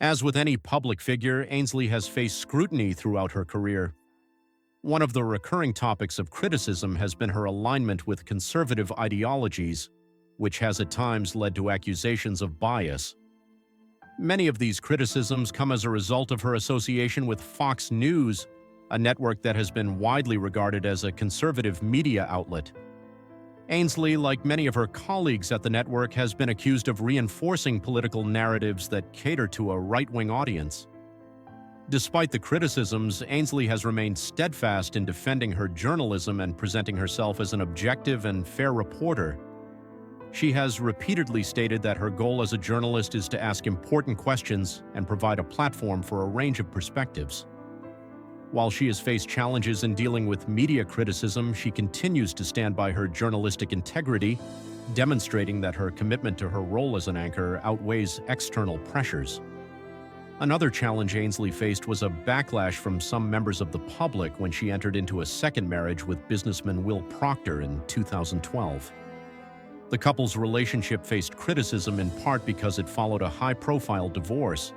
As with any public figure, Ainsley has faced scrutiny throughout her career. One of the recurring topics of criticism has been her alignment with conservative ideologies, which has at times led to accusations of bias. Many of these criticisms come as a result of her association with Fox News, a network that has been widely regarded as a conservative media outlet. Ainsley, like many of her colleagues at the network, has been accused of reinforcing political narratives that cater to a right-wing audience. Despite the criticisms, Ainsley has remained steadfast in defending her journalism and presenting herself as an objective and fair reporter. She has repeatedly stated that her goal as a journalist is to ask important questions and provide a platform for a range of perspectives. While she has faced challenges in dealing with media criticism, she continues to stand by her journalistic integrity, demonstrating that her commitment to her role as an anchor outweighs external pressures. Another challenge Ainsley faced was a backlash from some members of the public when she entered into a second marriage with businessman Will Proctor in 2012. The couple's relationship faced criticism in part because it followed a high-profile divorce.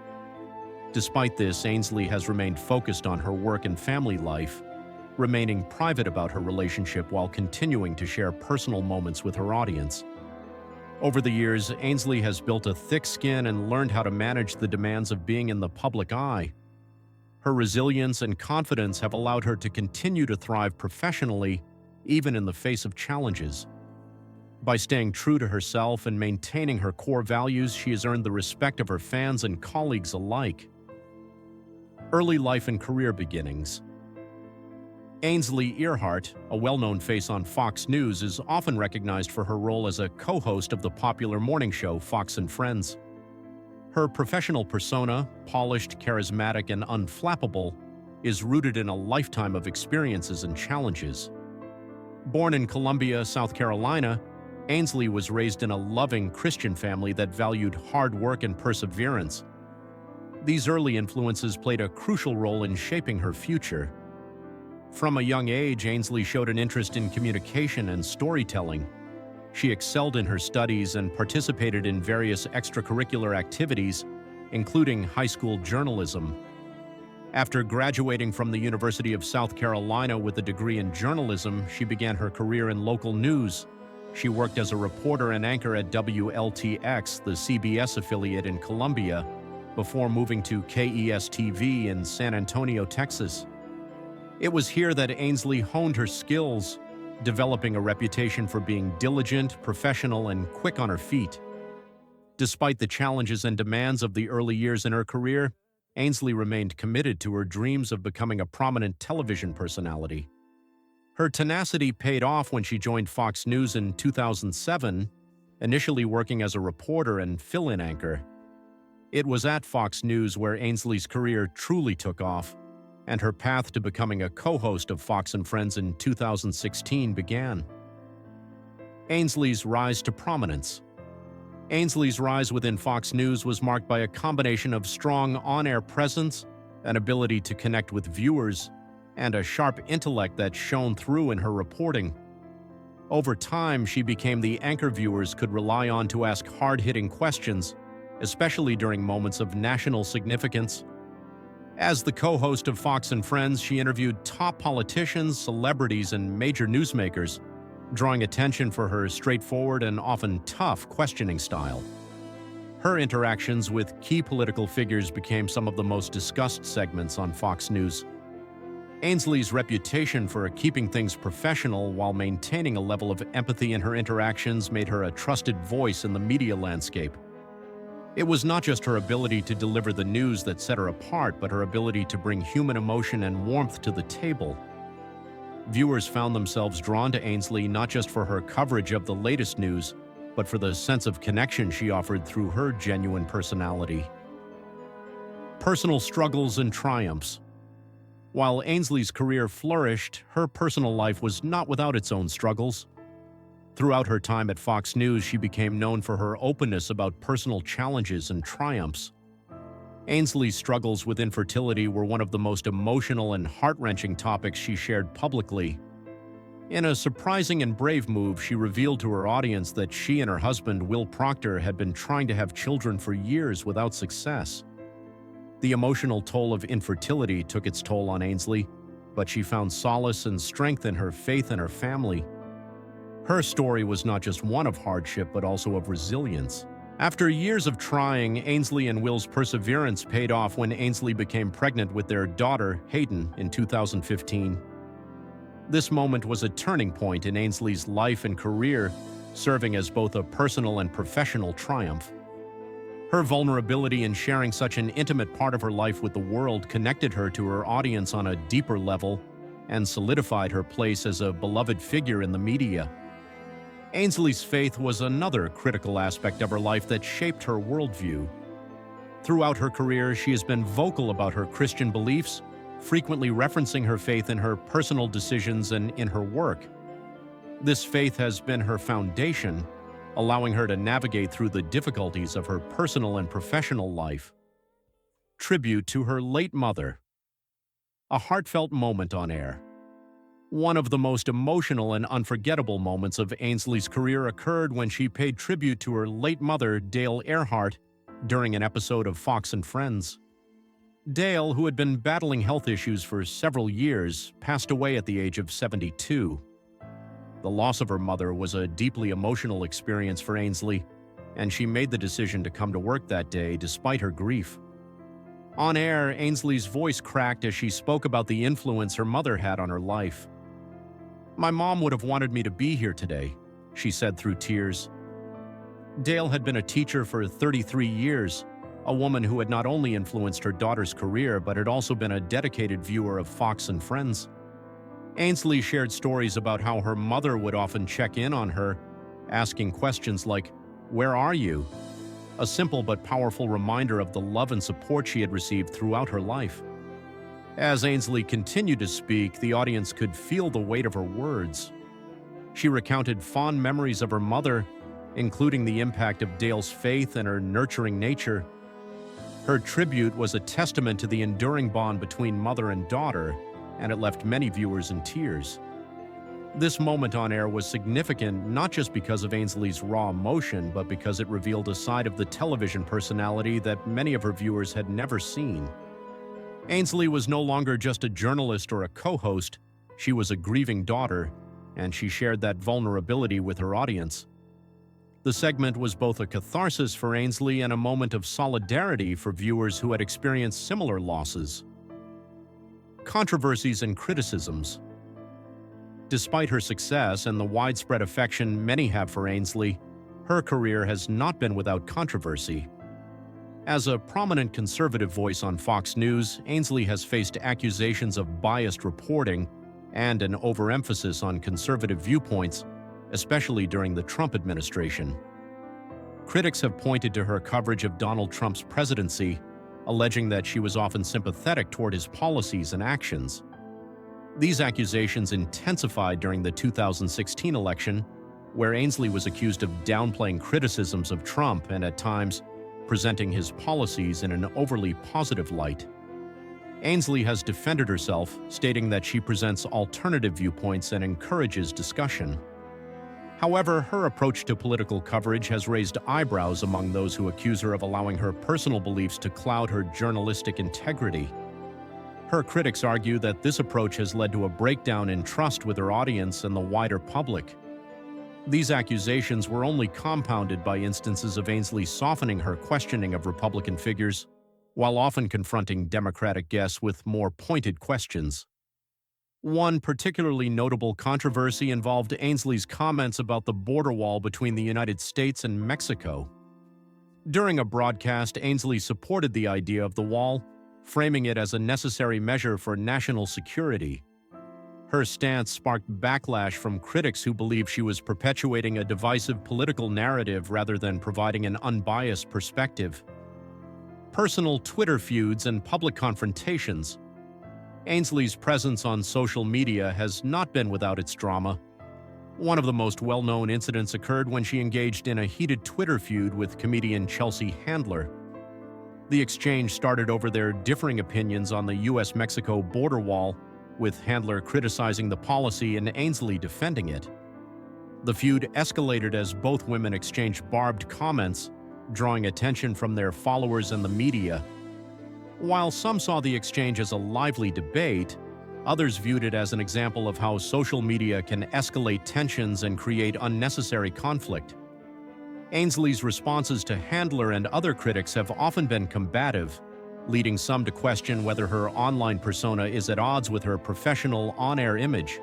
Despite this, Ainsley has remained focused on her work and family life, remaining private about her relationship while continuing to share personal moments with her audience. Over the years, Ainsley has built a thick skin and learned how to manage the demands of being in the public eye. Her resilience and confidence have allowed her to continue to thrive professionally, even in the face of challenges. By staying true to herself and maintaining her core values, she has earned the respect of her fans and colleagues alike. Early life and career beginnings. Ainsley Earhardt, a well-known face on Fox News, is often recognized for her role as a co-host of the popular morning show Fox and Friends. Her professional persona, polished, charismatic, and unflappable, is rooted in a lifetime of experiences and challenges. Born in Columbia, South Carolina, Ainsley was raised in a loving Christian family that valued hard work and perseverance. These early influences played a crucial role in shaping her future. From a young age, Ainsley showed an interest in communication and storytelling. She excelled in her studies and participated in various extracurricular activities, including high school journalism. After graduating from the University of South Carolina with a degree in journalism, she began her career in local news. She worked as a reporter and anchor at WLTX, the CBS affiliate in Columbia, before moving to KES-TV in San Antonio, Texas. It was here that Ainsley honed her skills, developing a reputation for being diligent, professional, and quick on her feet. Despite the challenges and demands of the early years in her career, Ainsley remained committed to her dreams of becoming a prominent television personality. Her tenacity paid off when she joined Fox News in 2007, initially working as a reporter and fill-in anchor. It was at Fox News where Ainsley's career truly took off, and her path to becoming a co-host of Fox and Friends in 2016 began. Ainsley's rise to prominence. Ainsley's rise within Fox News was marked by a combination of strong on-air presence, an ability to connect with viewers, and a sharp intellect that shone through in her reporting. Over time, she became the anchor viewers could rely on to ask hard-hitting questions, especially during moments of national significance. As the co-host of Fox and Friends, she interviewed top politicians, celebrities, and major newsmakers, drawing attention for her straightforward and often tough questioning style. Her interactions with key political figures became some of the most discussed segments on Fox News. Ainsley's reputation for keeping things professional while maintaining a level of empathy in her interactions made her a trusted voice in the media landscape. It was not just her ability to deliver the news that set her apart, but her ability to bring human emotion and warmth to the table. Viewers found themselves drawn to Ainsley not just for her coverage of the latest news, but for the sense of connection she offered through her genuine personality. Personal struggles and triumphs. While Ainsley's career flourished, her personal life was not without its own struggles. Throughout her time at Fox News, she became known for her openness about personal challenges and triumphs. Ainsley's struggles with infertility were one of the most emotional and heart-wrenching topics she shared publicly. In a surprising and brave move, she revealed to her audience that she and her husband, Will Proctor, had been trying to have children for years without success. The emotional toll of infertility took its toll on Ainsley, but she found solace and strength in her faith and her family. Her story was not just one of hardship, but also of resilience. After years of trying, Ainsley and Will's perseverance paid off when Ainsley became pregnant with their daughter, Hayden, in 2015. This moment was a turning point in Ainsley's life and career, serving as both a personal and professional triumph. Her vulnerability in sharing such an intimate part of her life with the world connected her to her audience on a deeper level and solidified her place as a beloved figure in the media. Ainsley's faith was another critical aspect of her life that shaped her worldview. Throughout her career, she has been vocal about her Christian beliefs, frequently referencing her faith in her personal decisions and in her work. This faith has been her foundation, allowing her to navigate through the difficulties of her personal and professional life. Tribute to her late mother. A heartfelt moment on air. One of the most emotional and unforgettable moments of Ainsley's career occurred when she paid tribute to her late mother, Dale Earhardt, during an episode of Fox and Friends. Dale, who had been battling health issues for several years, passed away at the age of 72. The loss of her mother was a deeply emotional experience for Ainsley, and she made the decision to come to work that day despite her grief. On air, Ainsley's voice cracked as she spoke about the influence her mother had on her life. "My mom would have wanted me to be here today," she said through tears. Dale had been a teacher for 33 years, a woman who had not only influenced her daughter's career but had also been a dedicated viewer of Fox and Friends. Ainsley shared stories about how her mother would often check in on her, asking questions like, "Where are you?" A simple but powerful reminder of the love and support she had received throughout her life. As Ainsley continued to speak, the audience could feel the weight of her words. She recounted fond memories of her mother, including the impact of Dale's faith and her nurturing nature. Her tribute was a testament to the enduring bond between mother and daughter, and it left many viewers in tears. This moment on air was significant not just because of Ainsley's raw emotion, but because it revealed a side of the television personality that many of her viewers had never seen. Ainsley was no longer just a journalist or a co-host, she was a grieving daughter, and she shared that vulnerability with her audience. The segment was both a catharsis for Ainsley and a moment of solidarity for viewers who had experienced similar losses. Controversies and criticisms. Despite her success and the widespread affection many have for Ainsley, her career has not been without controversy. As a prominent conservative voice on Fox News, Ainsley has faced accusations of biased reporting and an overemphasis on conservative viewpoints, especially during the Trump administration. Critics have pointed to her coverage of Donald Trump's presidency, alleging that she was often sympathetic toward his policies and actions. These accusations intensified during the 2016 election, where Ainsley was accused of downplaying criticisms of Trump and, at times, presenting his policies in an overly positive light. Ainsley has defended herself, stating that she presents alternative viewpoints and encourages discussion. However, her approach to political coverage has raised eyebrows among those who accuse her of allowing her personal beliefs to cloud her journalistic integrity. Her critics argue that this approach has led to a breakdown in trust with her audience and the wider public. These accusations were only compounded by instances of Ainsley softening her questioning of Republican figures, while often confronting Democratic guests with more pointed questions. One particularly notable controversy involved Ainsley's comments about the border wall between the United States and Mexico. During a broadcast, Ainsley supported the idea of the wall, framing it as a necessary measure for national security. Her stance sparked backlash from critics who believed she was perpetuating a divisive political narrative rather than providing an unbiased perspective. Personal Twitter feuds and public confrontations. Ainsley's presence on social media has not been without its drama. One of the most well-known incidents occurred when she engaged in a heated Twitter feud with comedian Chelsea Handler. The exchange started over their differing opinions on the U.S.-Mexico border wall, with Handler criticizing the policy and Ainsley defending it. The feud escalated as both women exchanged barbed comments, drawing attention from their followers and the media. While some saw the exchange as a lively debate, others viewed it as an example of how social media can escalate tensions and create unnecessary conflict. Ainsley's responses to Handler and other critics have often been combative, leading some to question whether her online persona is at odds with her professional on-air image.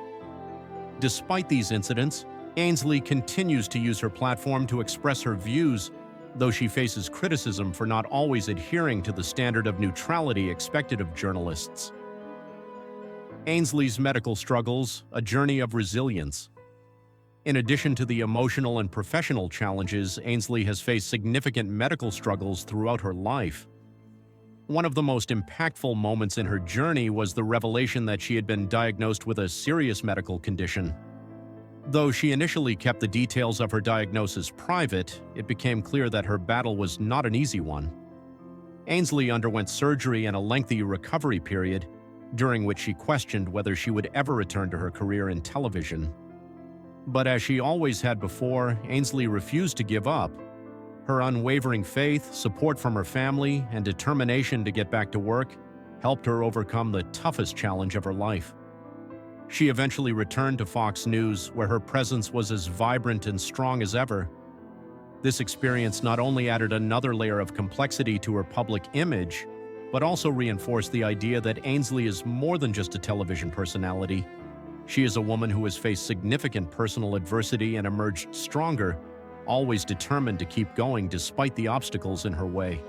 Despite these incidents, Ainsley continues to use her platform to express her views, though she faces criticism for not always adhering to the standard of neutrality expected of journalists. Ainsley's medical struggles, a journey of resilience. In addition to the emotional and professional challenges, Ainsley has faced significant medical struggles throughout her life. One of the most impactful moments in her journey was the revelation that she had been diagnosed with a serious medical condition. Though she initially kept the details of her diagnosis private, it became clear that her battle was not an easy one. Ainsley underwent surgery and a lengthy recovery period, during which she questioned whether she would ever return to her career in television. But as she always had before, Ainsley refused to give up. Her unwavering faith, support from her family, and determination to get back to work helped her overcome the toughest challenge of her life. She eventually returned to Fox News, where her presence was as vibrant and strong as ever. This experience not only added another layer of complexity to her public image, but also reinforced the idea that Ainsley is more than just a television personality. She is a woman who has faced significant personal adversity and emerged stronger, always determined to keep going despite the obstacles in her way.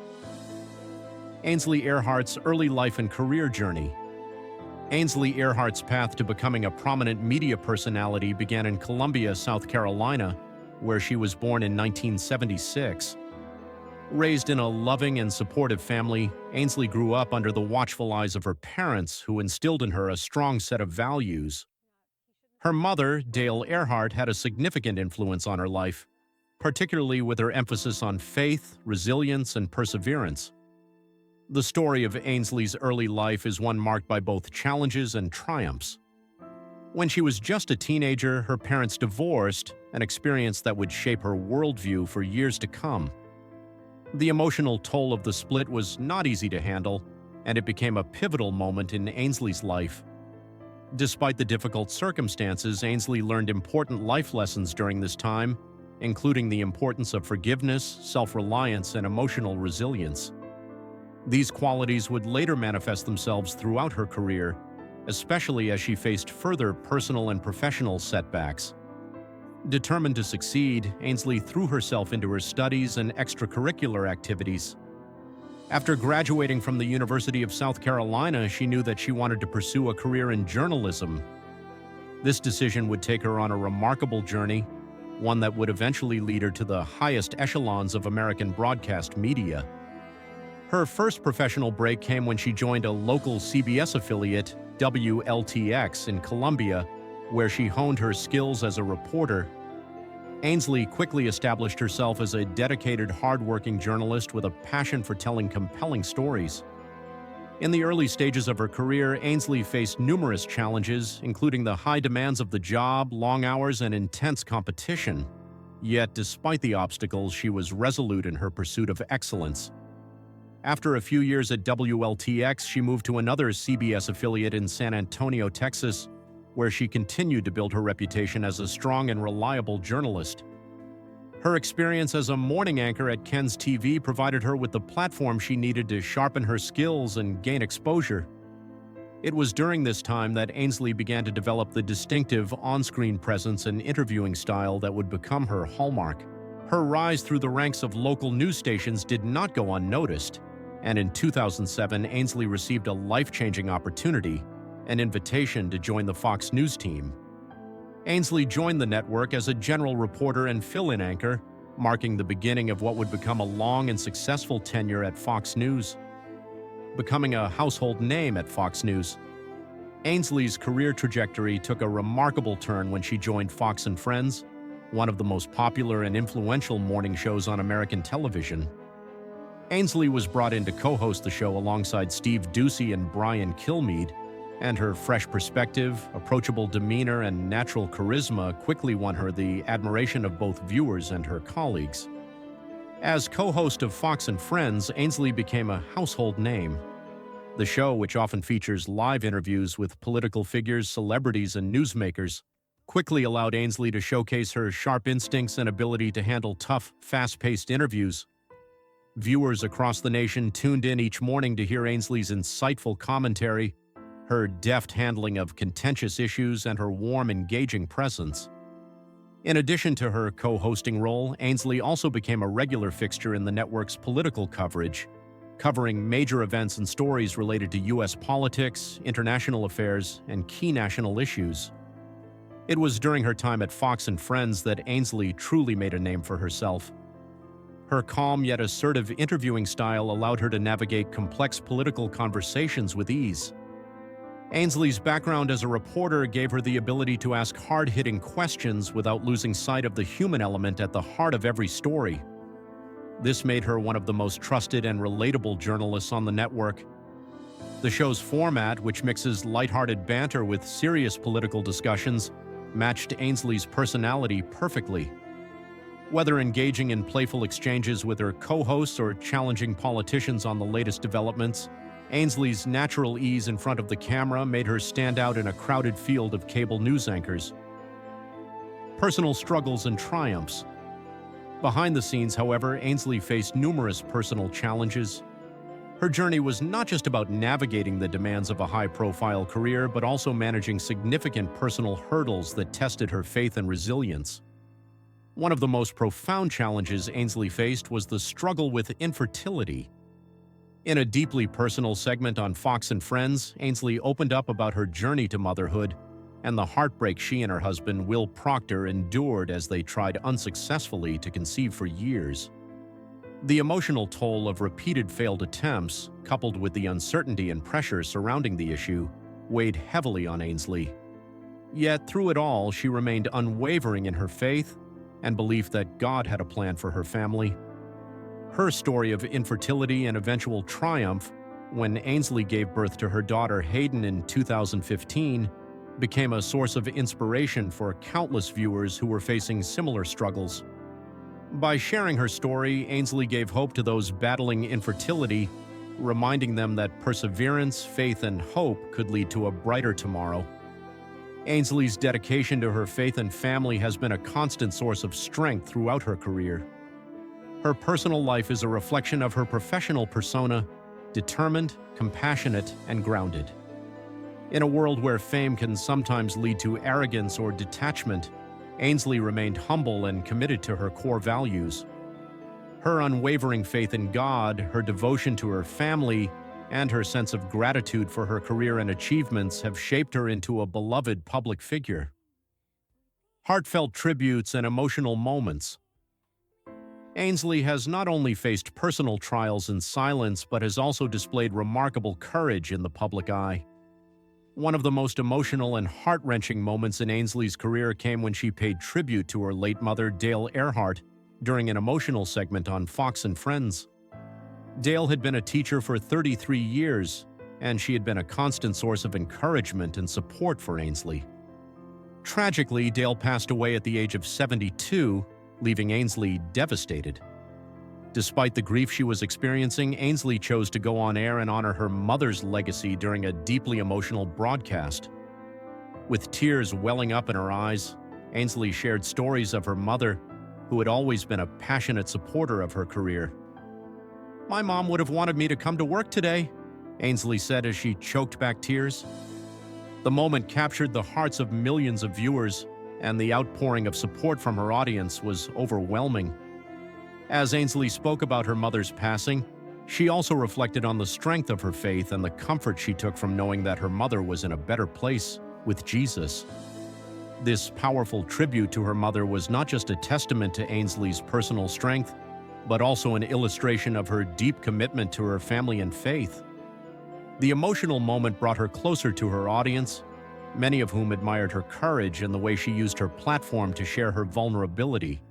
Ainsley Earhardt's early life and career journey. Ainsley Earhardt's path to becoming a prominent media personality began in Columbia, South Carolina, where she was born in 1976. Raised in a loving and supportive family, Ainsley grew up under the watchful eyes of her parents, who instilled in her a strong set of values. Her mother, Dale Earhardt, had a significant influence on her life, particularly with her emphasis on faith, resilience, and perseverance. The story of Ainsley's early life is one marked by both challenges and triumphs. When she was just a teenager, her parents divorced, an experience that would shape her worldview for years to come. The emotional toll of the split was not easy to handle, and it became a pivotal moment in Ainsley's life. Despite the difficult circumstances, Ainsley learned important life lessons during this time, including the importance of forgiveness, self-reliance, and emotional resilience. These qualities would later manifest themselves throughout her career, especially as she faced further personal and professional setbacks. Determined to succeed, Ainsley threw herself into her studies and extracurricular activities. After graduating from the University of South Carolina, she knew that she wanted to pursue a career in journalism. This decision would take her on a remarkable journey, one that would eventually lead her to the highest echelons of American broadcast media. Her first professional break came when she joined a local CBS affiliate, WLTX, in Columbia, where she honed her skills as a reporter. Ainsley quickly established herself as a dedicated, hard-working journalist with a passion for telling compelling stories. In the early stages of her career, Ainsley faced numerous challenges, including the high demands of the job, long hours, and intense competition. Yet, despite the obstacles, she was resolute in her pursuit of excellence. After a few years at WLTX, she moved to another CBS affiliate in San Antonio, Texas, where she continued to build her reputation as a strong and reliable journalist. Her experience as a morning anchor at Ken's TV provided her with the platform she needed to sharpen her skills and gain exposure. It was during this time that Ainsley began to develop the distinctive on-screen presence and interviewing style that would become her hallmark. Her rise through the ranks of local news stations did not go unnoticed, and in 2007, Ainsley received a life-changing opportunity, an invitation to join the Fox News team. Ainsley joined the network as a general reporter and fill-in anchor, marking the beginning of what would become a long and successful tenure at Fox News. Becoming a household name at Fox News, Ainsley's career trajectory took a remarkable turn when she joined Fox and Friends, one of the most popular and influential morning shows on American television. Ainsley was brought in to co-host the show alongside Steve Doocy and Brian Kilmeade, and her fresh perspective, approachable demeanor, and natural charisma quickly won her the admiration of both viewers and her colleagues. As co-host of Fox and Friends, Ainsley became a household name. The show, which often features live interviews with political figures, celebrities, and newsmakers, quickly allowed Ainsley to showcase her sharp instincts and ability to handle tough, fast-paced interviews. Viewers across the nation tuned in each morning to hear Ainsley's insightful commentary, her deft handling of contentious issues, and her warm, engaging presence. In addition to her co-hosting role, Ainsley also became a regular fixture in the network's political coverage, covering major events and stories related to U.S. politics, international affairs, and key national issues. It was during her time at Fox and Friends that Ainsley truly made a name for herself. Her calm yet assertive interviewing style allowed her to navigate complex political conversations with ease. Ainsley's background as a reporter gave her the ability to ask hard-hitting questions without losing sight of the human element at the heart of every story. This made her one of the most trusted and relatable journalists on the network. The show's format, which mixes lighthearted banter with serious political discussions, matched Ainsley's personality perfectly. Whether engaging in playful exchanges with her co-hosts or challenging politicians on the latest developments, Ainsley's natural ease in front of the camera made her stand out in a crowded field of cable news anchors. Personal struggles and triumphs. Behind the scenes, however, Ainsley faced numerous personal challenges. Her journey was not just about navigating the demands of a high-profile career, but also managing significant personal hurdles that tested her faith and resilience. One of the most profound challenges Ainsley faced was the struggle with infertility. In a deeply personal segment on Fox and Friends, Ainsley opened up about her journey to motherhood and the heartbreak she and her husband, Will Proctor, endured as they tried unsuccessfully to conceive for years. The emotional toll of repeated failed attempts, coupled with the uncertainty and pressure surrounding the issue, weighed heavily on Ainsley. Yet through it all, she remained unwavering in her faith and belief that God had a plan for her family. Her story of infertility and eventual triumph, when Ainsley gave birth to her daughter Hayden in 2015, became a source of inspiration for countless viewers who were facing similar struggles. By sharing her story, Ainsley gave hope to those battling infertility, reminding them that perseverance, faith, and hope could lead to a brighter tomorrow. Ainsley's dedication to her faith and family has been a constant source of strength throughout her career. Her personal life is a reflection of her professional persona, determined, compassionate, and grounded. In a world where fame can sometimes lead to arrogance or detachment, Ainsley remained humble and committed to her core values. Her unwavering faith in God, her devotion to her family, and her sense of gratitude for her career and achievements have shaped her into a beloved public figure. Heartfelt tributes and emotional moments. Ainsley has not only faced personal trials in silence, but has also displayed remarkable courage in the public eye. One of the most emotional and heart-wrenching moments in Ainsley's career came when she paid tribute to her late mother, Dale Earhardt, during an emotional segment on Fox and Friends. Dale had been a teacher for 33 years, and she had been a constant source of encouragement and support for Ainsley. Tragically, Dale passed away at the age of 72, leaving Ainsley devastated. Despite the grief she was experiencing, Ainsley chose to go on air and honor her mother's legacy during a deeply emotional broadcast. With tears welling up in her eyes, Ainsley shared stories of her mother, who had always been a passionate supporter of her career. "My mom would have wanted me to come to work today," Ainsley said as she choked back tears. The moment captured the hearts of millions of viewers, and the outpouring of support from her audience was overwhelming. As Ainsley spoke about her mother's passing, she also reflected on the strength of her faith and the comfort she took from knowing that her mother was in a better place with Jesus. This powerful tribute to her mother was not just a testament to Ainsley's personal strength, but also an illustration of her deep commitment to her family and faith. The emotional moment brought her closer to her audience, many of whom admired her courage and the way she used her platform to share her vulnerability.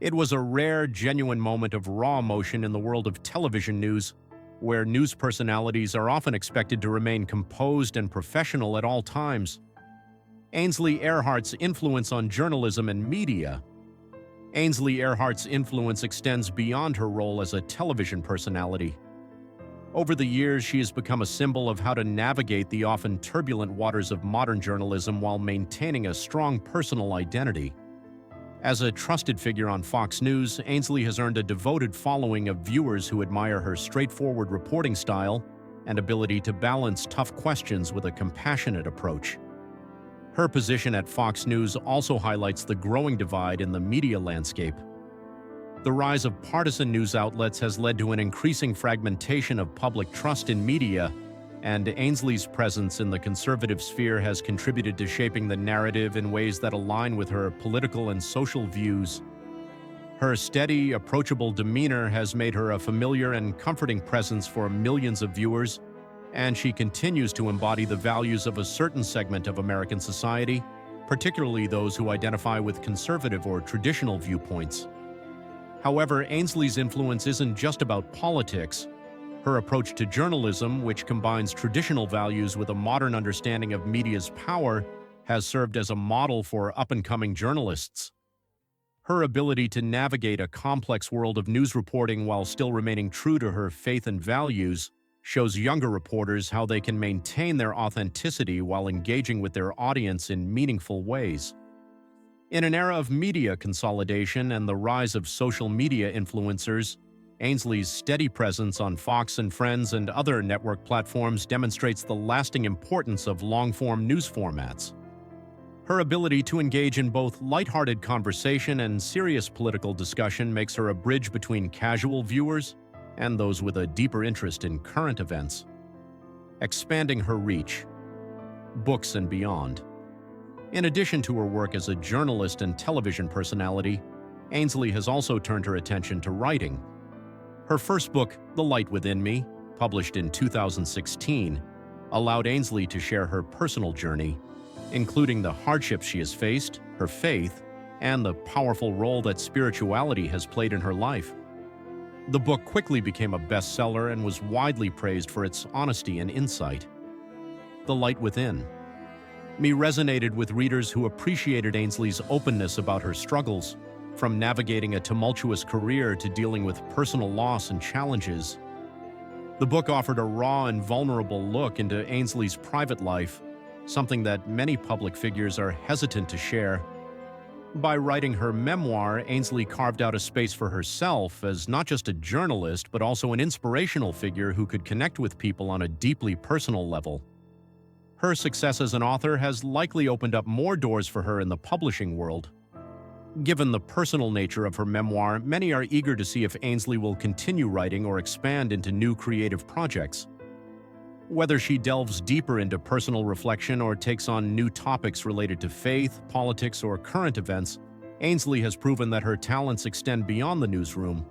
It was a rare, genuine moment of raw emotion in the world of television news, where news personalities are often expected to remain composed and professional at all times. Ainsley Earhardt's influence on journalism and media. Ainsley Earhardt's influence extends beyond her role as a television personality. Over the years, she has become a symbol of how to navigate the often turbulent waters of modern journalism while maintaining a strong personal identity. As a trusted figure on Fox News, Ainsley has earned a devoted following of viewers who admire her straightforward reporting style and ability to balance tough questions with a compassionate approach. Her position at Fox News also highlights the growing divide in the media landscape. The rise of partisan news outlets has led to an increasing fragmentation of public trust in media, and Ainsley's presence in the conservative sphere has contributed to shaping the narrative in ways that align with her political and social views. Her steady, approachable demeanor has made her a familiar and comforting presence for millions of viewers, and she continues to embody the values of a certain segment of American society, particularly those who identify with conservative or traditional viewpoints. However, Ainsley's influence isn't just about politics. Her approach to journalism, which combines traditional values with a modern understanding of media's power, has served as a model for up-and-coming journalists. Her ability to navigate a complex world of news reporting while still remaining true to her faith and values shows younger reporters how they can maintain their authenticity while engaging with their audience in meaningful ways. In an era of media consolidation and the rise of social media influencers, Ainsley's steady presence on Fox and Friends and other network platforms demonstrates the lasting importance of long-form news formats. Her ability to engage in both lighthearted conversation and serious political discussion makes her a bridge between casual viewers and those with a deeper interest in current events. Expanding her reach, books and beyond. In addition to her work as a journalist and television personality, Ainsley has also turned her attention to writing. Her first book, The Light Within Me, published in 2016, allowed Ainsley to share her personal journey, including the hardships she has faced, her faith, and the powerful role that spirituality has played in her life. The book quickly became a bestseller and was widely praised for its honesty and insight. The Light Within Me resonated with readers who appreciated Ainsley's openness about her struggles, from navigating a tumultuous career to dealing with personal loss and challenges. The book offered a raw and vulnerable look into Ainsley's private life, something that many public figures are hesitant to share. By writing her memoir, Ainsley carved out a space for herself as not just a journalist, but also an inspirational figure who could connect with people on a deeply personal level. Her success as an author has likely opened up more doors for her in the publishing world. Given the personal nature of her memoir, many are eager to see if Ainsley will continue writing or expand into new creative projects. Whether she delves deeper into personal reflection or takes on new topics related to faith, politics, or current events, Ainsley has proven that her talents extend beyond the newsroom.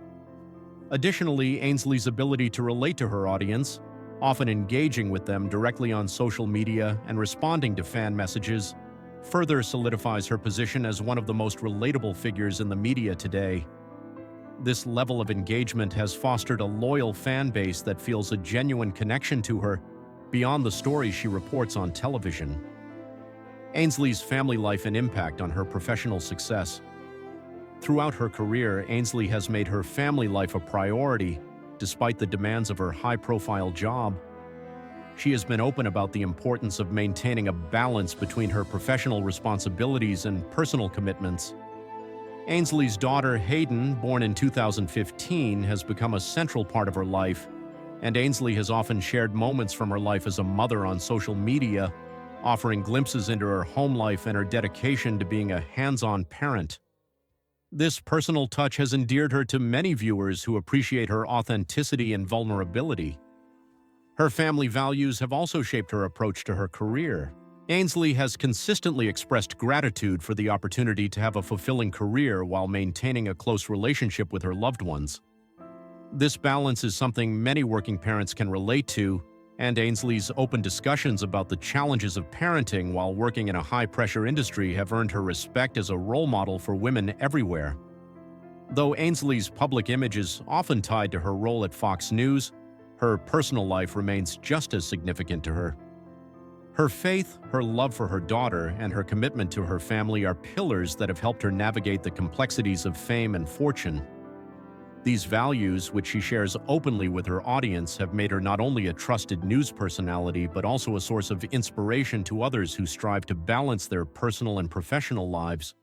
Additionally, Ainsley's ability to relate to her audience, often engaging with them directly on social media and responding to fan messages, further solidifies her position as one of the most relatable figures in the media today. This level of engagement has fostered a loyal fan base that feels a genuine connection to her beyond the stories she reports on television. Ainsley's family life and impact on her professional success. Throughout her career, Ainsley has made her family life a priority, despite the demands of her high-profile job. She has been open about the importance of maintaining a balance between her professional responsibilities and personal commitments. Ainsley's daughter, Hayden, born in 2015, has become a central part of her life, and Ainsley has often shared moments from her life as a mother on social media, offering glimpses into her home life and her dedication to being a hands-on parent. This personal touch has endeared her to many viewers who appreciate her authenticity and vulnerability. Her family values have also shaped her approach to her career. Ainsley has consistently expressed gratitude for the opportunity to have a fulfilling career while maintaining a close relationship with her loved ones. This balance is something many working parents can relate to, and Ainsley's open discussions about the challenges of parenting while working in a high-pressure industry have earned her respect as a role model for women everywhere. Though Ainsley's public image is often tied to her role at Fox News, her personal life remains just as significant to her. Her faith, her love for her daughter, and her commitment to her family are pillars that have helped her navigate the complexities of fame and fortune. These values, which she shares openly with her audience, have made her not only a trusted news personality, but also a source of inspiration to others who strive to balance their personal and professional lives.